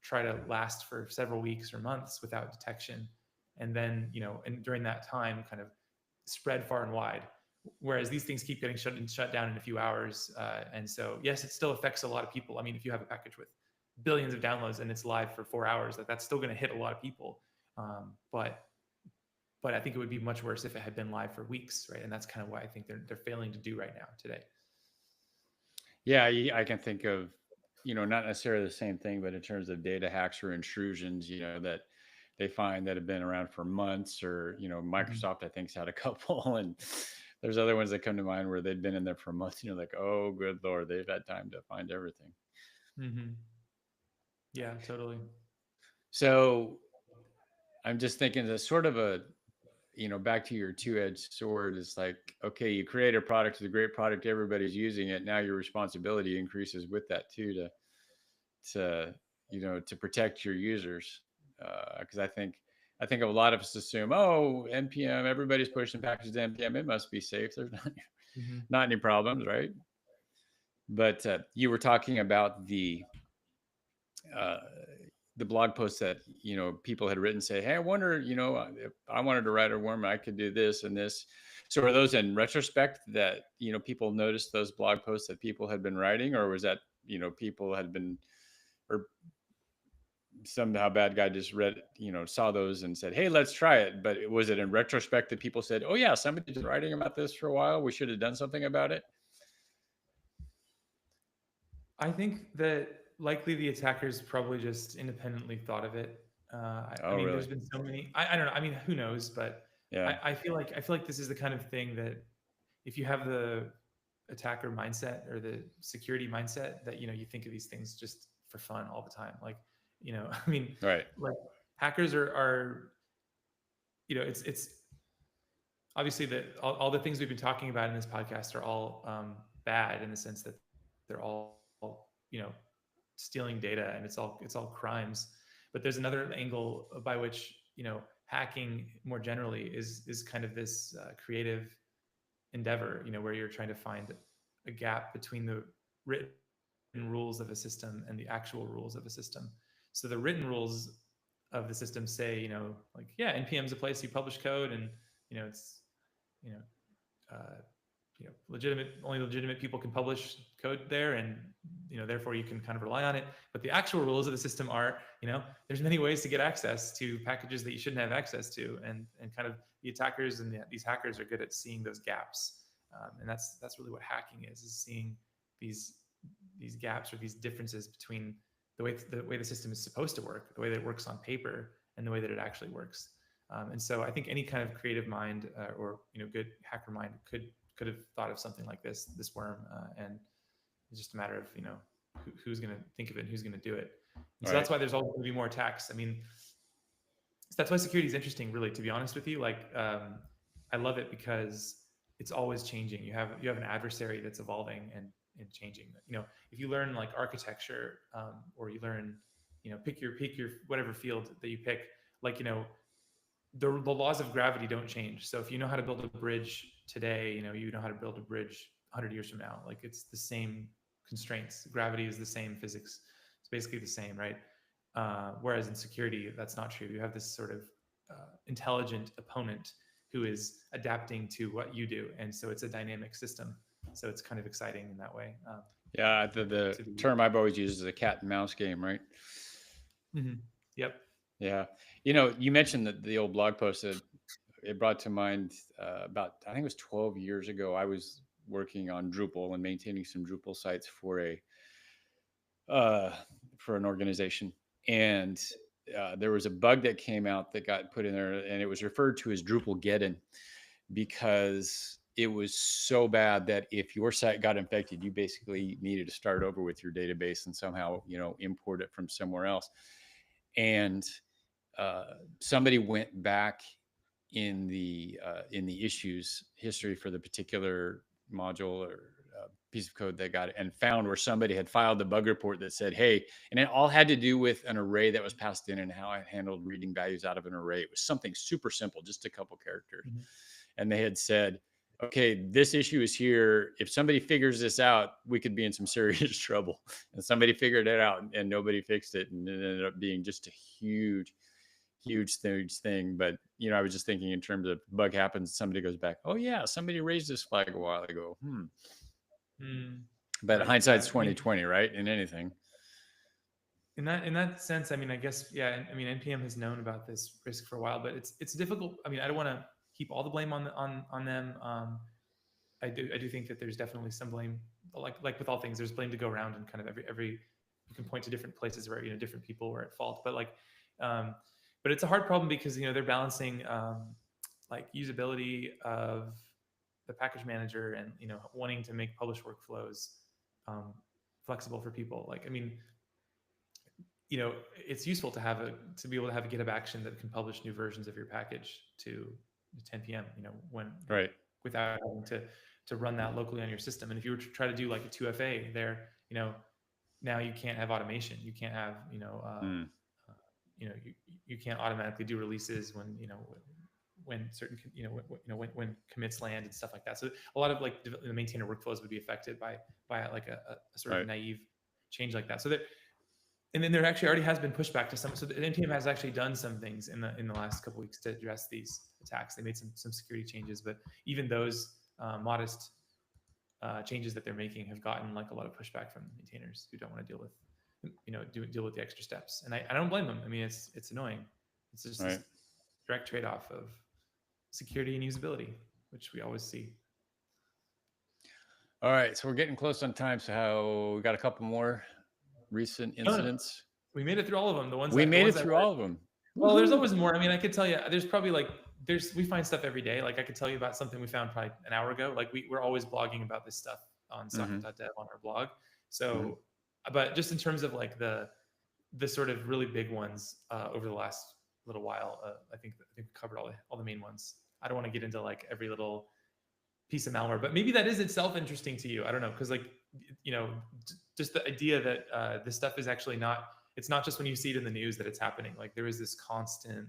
try to last for several weeks or months without detection, and then and during that time kind of spread far and wide. Whereas these things keep getting shut down in a few hours, and so yes, it still affects a lot of people. I mean, if you have a package with billions of downloads and it's live for 4 hours, that's still going to hit a lot of people. But I think it would be much worse if it had been live for weeks, right? And that's kind of what I think they're failing to do right now today. yeah, I can think of, not necessarily the same thing, but in terms of data hacks or intrusions, that they find that have been around for months, or Mm-hmm. Microsoft I think's had a couple, and there's other ones that come to mind where they've been in there for months. Like, oh, good Lord, they've had time to find everything. Mm-hmm. Yeah, totally. So I'm just thinking that sort of a, back to your two-edged sword is like, okay, you create a product, it's a great product, everybody's using it. Now your responsibility increases with that too, to to protect your users. Because I think a lot of us assume, oh, NPM, everybody's pushing packages to NPM, it must be safe. There's Mm-hmm. not any problems, right? But you were talking about uh, the blog post that people had written, say, hey, I wonder, if I wanted to write a worm, I could do this and this. So are those in retrospect that people noticed those blog posts that people had been writing, or was that people had been, or somehow bad guy just read, saw those and said, hey, let's try it? But was it in retrospect that people said, oh yeah, somebody's been writing about this for a while, we should have done something about it? I think that likely the attackers probably just independently thought of it. I Oh mean, really? there's been so many. I don't know. I mean, who knows? But Yeah. I feel like this is the kind of thing that if you have the attacker mindset or the security mindset, that you think of these things just for fun all the time. Like I mean, Right. like hackers are it's obviously that all the things we've been talking about in this podcast are all bad in the sense that they're all stealing data, and it's all crimes. But there's another angle by which hacking more generally is kind of this creative endeavor, where you're trying to find a gap between the written rules of a system and the actual rules of a system. So the written rules of the system say, like, yeah, npm is a place you publish code, and it's you know uh, only legitimate people can publish code there, and therefore you can kind of rely on it. But the actual rules of the system are, there's many ways to get access to packages that you shouldn't have access to, and kind of the attackers and these hackers are good at seeing those gaps. And that's really what hacking is seeing these gaps or these differences between the way the system is supposed to work, the way that it works on paper, and the way that it actually works. And so I think any kind of creative mind or good hacker mind could have thought of something like this worm, and It's just a matter of, who's going to think of it and who's going to do it. And so Right. that's why there's always going to be more attacks. I mean, so that's why security is interesting, really, to be honest with you. Like, I love it because it's always changing. You have an adversary that's evolving and changing. If you learn like architecture, or you learn, pick your whatever field that you pick, like, the laws of gravity don't change. So if you know how to build a bridge today, you know how to build a bridge 100 years from now. Like, it's the same constraints. Gravity is the same physics. It's basically the same, right? Whereas in security, that's not true. You have this sort of intelligent opponent who is adapting to what you do, and so it's a dynamic system. So it's kind of exciting in that way. Yeah, the To be. term I've always used is a cat and mouse game, right? Mhm. Yep. Yeah. You mentioned that the old blog post that it brought to mind about, I think it was 12 years ago. I was working on Drupal and maintaining some Drupal sites uh, for an organization. And there was a bug that came out that got put in there, and it was referred to as Drupalgeddon because it was so bad that if your site got infected, you basically needed to start over with your database and somehow, import it from somewhere else. And somebody went back in the issues history for the particular module or piece of code they got and found where somebody had filed a bug report that said, hey, and it all had to do with an array that was passed in and how it handled reading values out of an array. It was something super simple, just a couple characters. Mhm. And they had said, okay, this issue is here. If somebody figures this out, we could be in some serious trouble. And somebody figured it out and nobody fixed it. And it ended up being just a huge thing. But I was just thinking in terms of bug happens, somebody goes back, oh yeah, somebody raised this flag a while ago. But Right. Yeah. hindsight's 2020, right? In anything. In that sense, I mean, I guess, yeah. I mean, NPM has known about this risk for a while, but it's difficult. I mean, I don't want to keep all the blame on them. I do think that there's definitely some blame, like with all things, there's blame to go around, and kind of every you can point to different places where different people were at fault, but um, but it's a hard problem because they're balancing like usability of the package manager and wanting to make publish workflows um, flexible for people. Like, I mean, it's useful to be able to have a GitHub action that can publish new versions of your package to 10 p.m. When Right. without having to run that locally on your system. And if you were to try to do like a 2FA there, now you can't have automation. You can't have you can't automatically do releases when certain when commits land and stuff like that. So a lot of like the maintainer workflows would be affected by like a sort of Right. naive change like that. So that, and then there actually already has been pushback to some. So the NPM has actually done some things in the last couple of weeks to address these attacks. They made some security changes, but even those modest changes that they're making have gotten like a lot of pushback from maintainers who don't want to deal with deal with the extra steps. And I don't blame them. I mean, it's annoying. It's just Right. this direct trade-off of security and usability, which we always see. All right. So we're getting close on time. So we got a couple more recent incidents. We made it through all of them. We made it through all of them. Well, there's always more. I mean, I could tell you, there's probably we find stuff every day. Like, I could tell you about something we found probably an hour ago. Like, we're always blogging about this stuff on socket.dev on our blog. So, but just in terms of like the sort of really big ones over the last little while, I think we covered all the main ones. I don't want to get into like every little piece of malware, but maybe that is itself interesting to you. I don't know, because just the idea that this stuff is actually not. It's not just when you see it in the news that it's happening. Like, there is this constant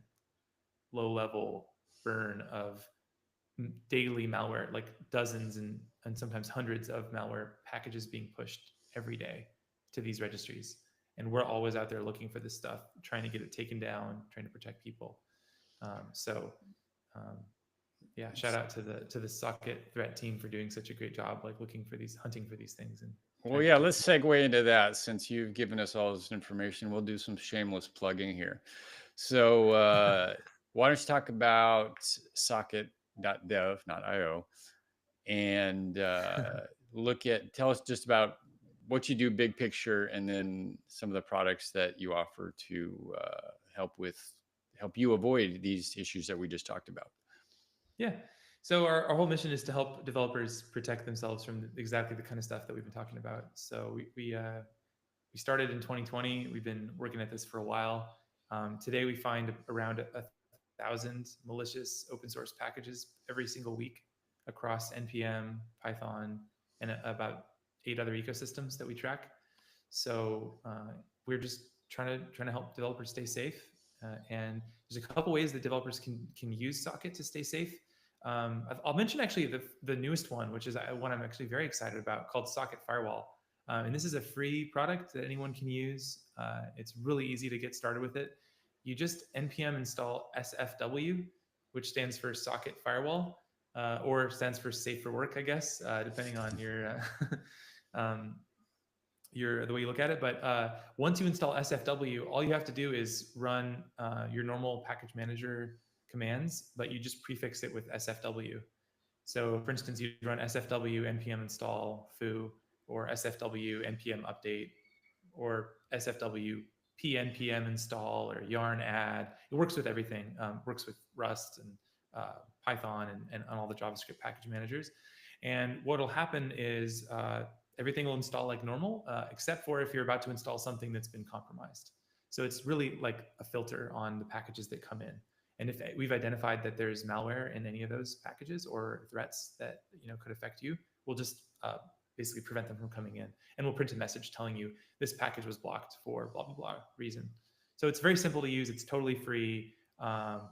low level burn of daily malware, like dozens and sometimes hundreds of malware packages being pushed every day to these registries. And we're always out there looking for this stuff, trying to get it taken down, trying to protect people. Yeah, shout out to the Socket threat team for doing such a great job, like hunting for these things. And well, yeah, let's segue into that since you've given us all this information. We'll do some shameless plugging here. So why don't you talk about socket.dev, not IO, and tell us just about what you do big picture, and then some of the products that you offer to help you avoid these issues that we just talked about. Yeah. So our whole mission is to help developers protect themselves from exactly the kind of stuff that we've been talking about. So we started in 2020. We've been working at this for a while. Today we find around 1,000 malicious open source packages every single week across npm, Python, and about 8 other ecosystems that we track. So we're just trying to help developers stay safe. And there's a couple ways that developers can use Socket to stay safe. I'll mention actually the newest one, which is one I'm actually very excited about, called Socket Firewall. And this is a free product that anyone can use. It's really easy to get started with it. You just npm install SFW, which stands for Socket Firewall, or stands for Safe for Work, I guess, depending on um, the way you look at it. But once you install SFW, all you have to do is run your normal package manager commands, but you just prefix it with SFW. So for instance, you run SFW npm install foo, or SFW npm update, or SFW pnpm install, or yarn add. It works with everything. Works with Rust and Python and all the JavaScript package managers. And what will happen is everything will install like normal, except for if you're about to install something that's been compromised. So it's really like a filter on the packages that come in. And if we've identified that there's malware in any of those packages or threats that could affect you, we'll just basically prevent them from coming in. And we'll print a message telling you this package was blocked for blah, blah, blah reason. So it's very simple to use. It's totally free.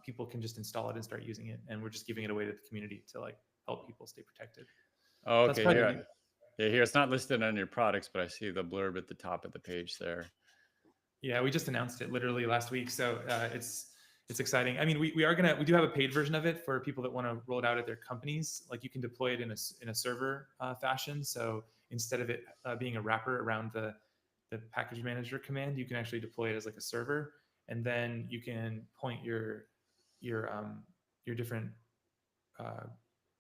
People can just install it and start using it. And we're just giving it away to the community to like help people stay protected. Oh, So that's okay. probably Yeah, here it's not listed on your products, but I see the blurb at the top of the page there. Yeah, we just announced it literally last week, so it's exciting. I mean, we do have a paid version of it for people that want to roll it out at their companies. Like you can deploy it in a server fashion. So instead of it being a wrapper around the package manager command, you can actually deploy it as like a server, and then you can point your different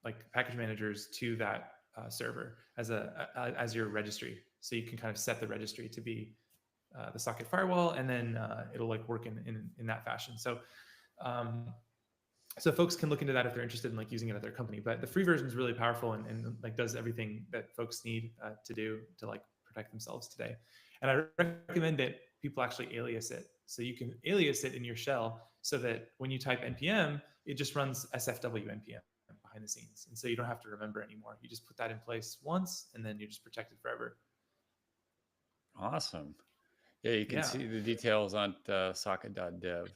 like package managers to that server as your registry. So you can kind of set the registry to be the Socket Firewall, and then it'll like work in that fashion. So so folks can look into that if they're interested in like using it at their company. But the free version is really powerful and like does everything that folks need to do to like protect themselves today. And I recommend that people actually alias it. So you can alias it in your shell so that when you type npm, it just runs SFW npm behind the scenes. And so you don't have to remember anymore. You just put that in place once and then you're just protected forever. Awesome. Yeah, you can see the details on socket.dev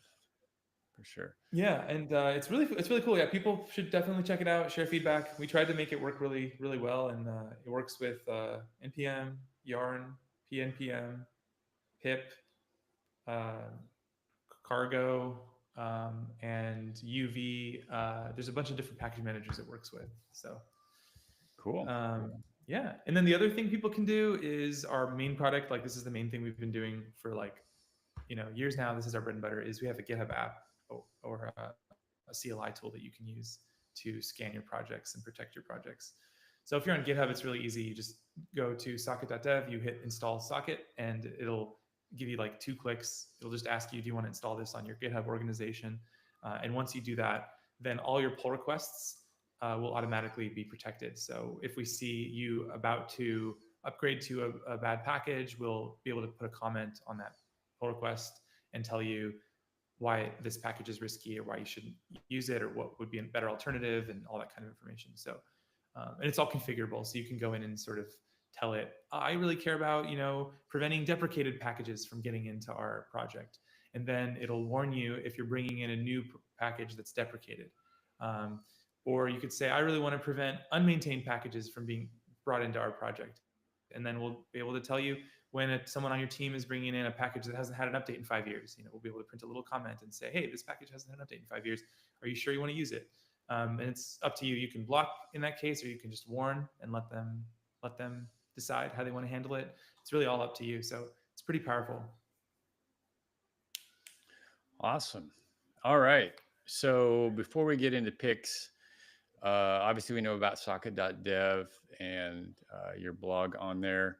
for sure. Yeah, and it's really cool. Yeah, people should definitely check it out. Share feedback. We tried to make it work really well, and it works with npm, yarn, pnpm, pip, uh, cargo, and uv. There's a bunch of different package managers it works with. So cool. Yeah, and then the other thing people can do is our main product. Like this is the main thing we've been doing for like years now. This is our bread and butter. Is we have a GitHub app or a CLI tool that you can use to scan your projects and protect your projects. So if you're on GitHub, it's really easy. You just go to socket.dev, you hit install socket, and it'll give you like 2 clicks. It'll just ask you, do you want to install this on your GitHub organization? And once you do that, then all your pull requests will automatically be protected. So if we see you about to upgrade to a bad package, we'll be able to put a comment on that pull request and tell you why this package is risky or why you shouldn't use it or what would be a better alternative and all that kind of information. So, and it's all configurable. So you can go in and sort of tell it, I really care about, preventing deprecated packages from getting into our project. And then it'll warn you if you're bringing in a new package that's deprecated. Or you could say, I really want to prevent unmaintained packages from being brought into our project. And then we'll be able to tell you when someone on your team is bringing in a package that hasn't had an update in 5 years. We'll be able to print a little comment and say, hey, this package hasn't had an update in 5 years. Are you sure you want to use it? And it's up to you. You can block in that case, or you can just warn and let them decide how they want to handle it. It's really all up to you. So it's pretty powerful. Awesome. All right. So before we get into picks, obviously we know about socket.dev and your blog on there.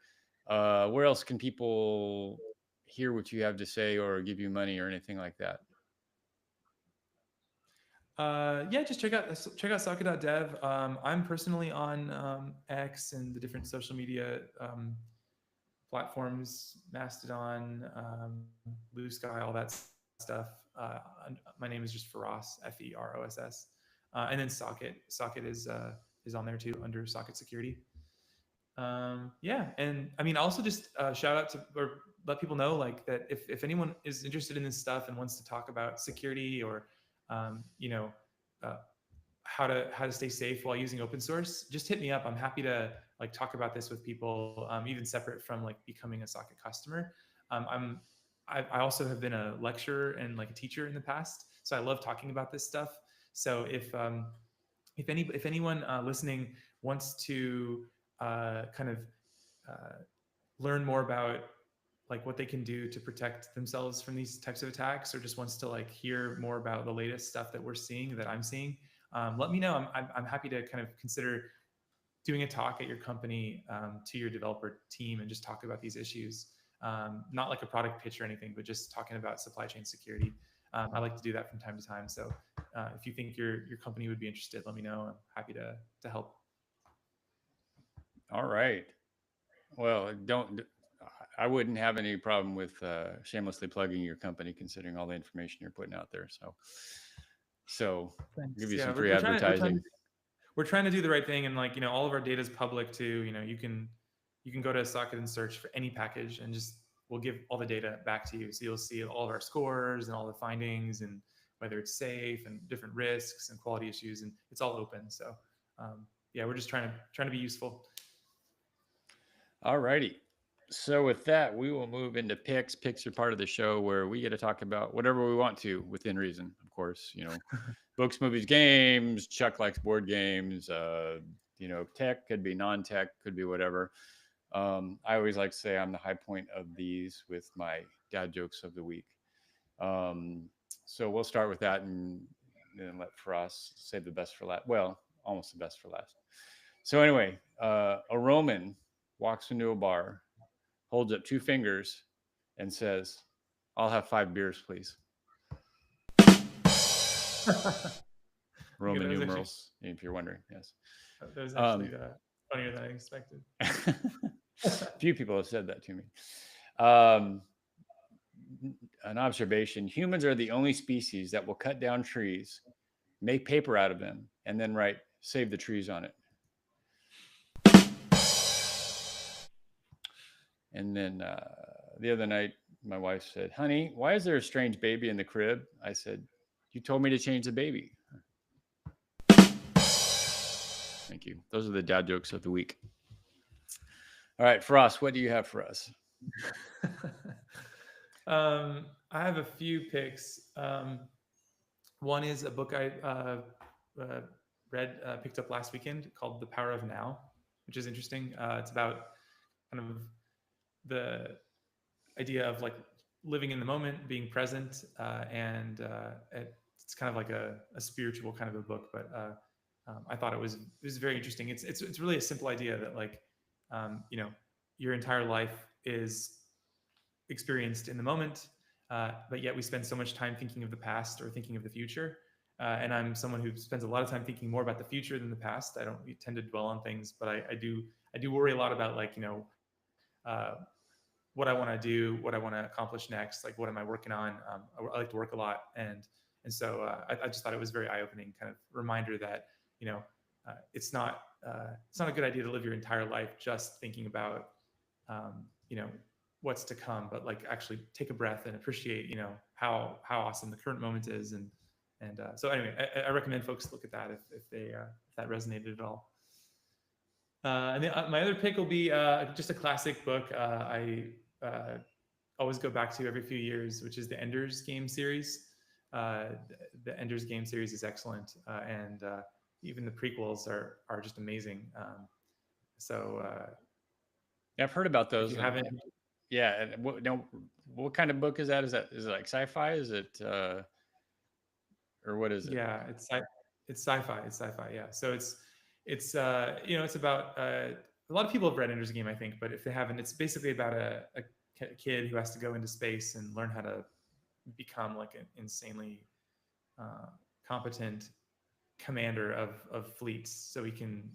Where else can people hear what you have to say or give you money or anything like that? Yeah, just check out socket.dev. I'm personally on X and the different social media platforms, Mastodon, Blue Sky, all that stuff. My name is just Feross, Feross, and then Socket. Socket is on there too under Socket Security. Yeah, and I mean, also just shout out to or let people know like that if anyone is interested in this stuff and wants to talk about security or you know uh, how to stay safe while using open source, just hit me up. I'm happy to like talk about this with people, even separate from like becoming a Socket customer. I also have been a lecturer and like a teacher in the past, so I love talking about this stuff. So if anyone listening wants to kind of uh, learn more about like what they can do to protect themselves from these types of attacks, or just wants to like hear more about the latest stuff that we're seeing, that I'm seeing, let me know. I'm happy to kind of consider doing a talk at your company to your developer team and just talk about these issues. Not like a product pitch or anything, but just talking about supply chain security. I like to do that from time to time. So if you think your company would be interested, let me know. I'm happy to help. All right. Well, don't. I wouldn't have any problem with shamelessly plugging your company, considering all the information you're putting out there. So give Thanks. you Yeah, some we're, free we're trying to we're trying advertising. to we're trying to do the right thing, and like all of our data is public too. You can go to Socket and search for any package, and just we'll give all the data back to you. So you'll see all of our scores and all the findings, and whether it's safe and different risks and quality issues, and it's all open. So yeah, we're just trying to be useful. All righty. So with that, we will move into picks. Picks are part of the show where we get to talk about whatever we want to within reason. Of course, books, movies, games. Chuck likes board games. Tech could be non-tech, could be whatever. I always like to say I'm the high point of these with my dad jokes of the week. So we'll start with that and then let Feross save the best for last. Well, almost the best for last. So anyway, a Roman walks into a bar, holds up two fingers, and says, "I'll have 5 beers, please." Okay, Roman numerals, if you're wondering. Yes. that was Um, actually funnier than I expected. few people have said that to me. Um, an observation: humans are the only species that will cut down trees, make paper out of them, and then write "Save the trees" on it. And then the other night, my wife said, "Honey, why is there a strange baby in the crib?" I said, "You told me to change the baby." Thank you. Those are the dad jokes of the week. All right, Feross, what do you have for us? I have a few picks. One is a book I picked up last weekend called The Power of Now, which is interesting. It's about kind of the idea of like living in the moment, being present, and it's kind of like a spiritual kind of a book. But I thought it was very interesting. It's really a simple idea that like your entire life is experienced in the moment, but yet we spend so much time thinking of the past or thinking of the future. And I'm someone who spends a lot of time thinking more about the future than the past. I don't tend to dwell on things, but I do worry a lot about like uh, what I want to do, what I want to accomplish next, like what am I working on. I like to work a lot, and so I just thought it was very eye opening kind of reminder that you know it's not a good idea to live your entire life just thinking about um, you know what's to come, but like actually take a breath and appreciate how awesome the current moment is. And so anyway, I recommend folks look at that if that resonated at all. My other pick will be just a classic book I always go back to every few years, which is the Ender's Game series. The Ender's Game series is excellent, and even the prequels are just amazing. So Yeah, I've heard about if those. you And haven't, yeah, and what kind of book is that? Is it like sci-fi? Is it or what is it? yeah, it's sci-fi. It's sci-fi. Yeah. So it's about a lot of people have read Ender's Game, I think, but if they haven't, it's basically about a kid who has to go into space and learn how to become like an insanely uh, competent commander of fleets, so he can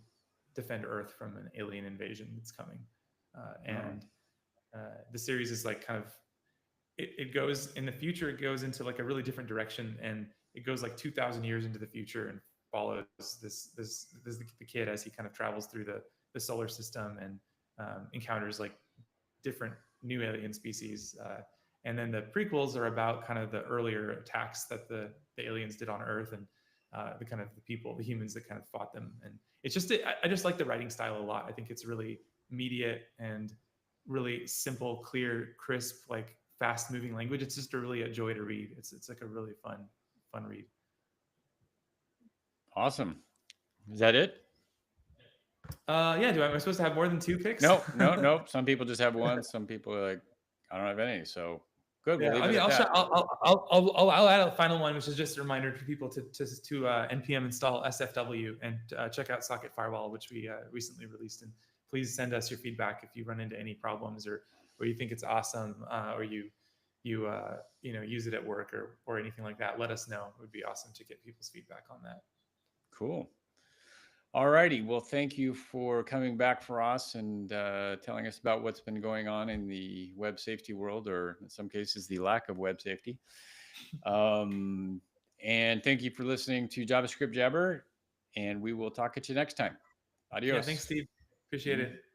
defend Earth from an alien invasion that's coming. And the series is like kind of it goes in the future. It goes into like a really different direction, and it goes like 2,000 years into the future and follows the kid as he kind of travels through the solar system and encounters like different new alien species. And then the prequels are about kind of the earlier attacks that the aliens did on Earth, and the kind of the people, the humans that kind of fought them. And it's just, I just like the writing style a lot. I think it's really immediate and really simple, clear, crisp, like fast moving language. It's just really a joy to read. It's like a really fun read. Awesome. Is that it? Yeah. Am I supposed to have more than 2 picks? Nope. Some people just have one. Some people are like, I don't have any. So good. Yeah, We'll leave I it mean, at that. I'll add a final one, which is just a reminder to people to npm install SFW and check out Socket Firewall, which we recently released. And please send us your feedback if you run into any problems or you think it's awesome, or you use it at work or anything like that. Let us know. It would be awesome to get people's feedback on that. Cool. All righty. Well, thank you for coming back for us and telling us about what's been going on in the web safety world, or in some cases, the lack of web safety. And thank you for listening to JavaScript Jabber, and we will talk at you next time. Adios. Yeah, thanks, Steve. Appreciate it.